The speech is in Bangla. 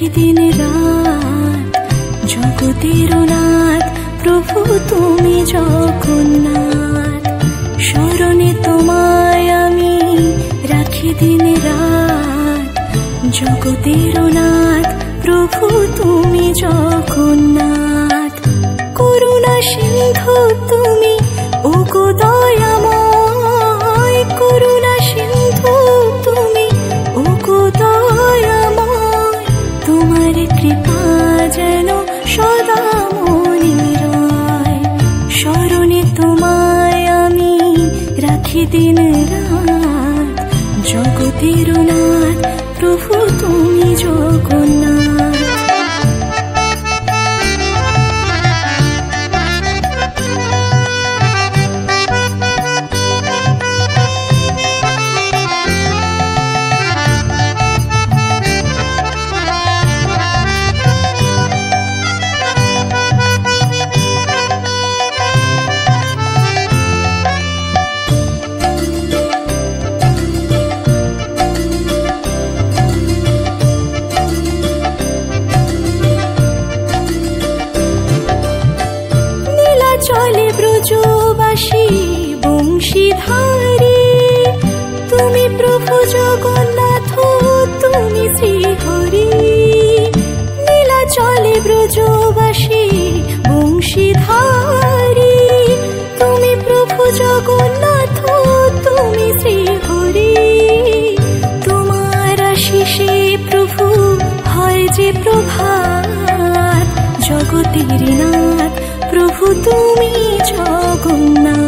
রাখি দিন রাত জগতের নাথ প্রভু তুমি জগন্নাথ। স্মরণে তোমায় আমি রাখি দিন রাত জগতের নাথ প্রভু তুমি জগন্নাথ। করুণা সিন্ধু তুমি ওগো দয়াময়, করুণা সিন্ধু তুমি ওগো দয়াময়। তোমার কৃপা যেন সদা মনে রয়। স্মরণে তোমায় আমি রাখি দিন রাত জগতের নাথ প্রভু তুমি জগন্নাথ। চলে ব্রজবাসী বংশীধারী, তুমি প্রভু জগন্নাথ তুমি শ্রীহরি। নীলা চলে ব্রজবাসী বংশীধারী, তুমি প্রভু জগন্নাথ তুমি শ্রীহরি। তোমার আশিসে প্রভু হয় যে প্রভাত, জগতের নাথ প্রভু তুমি জগন্নাথ।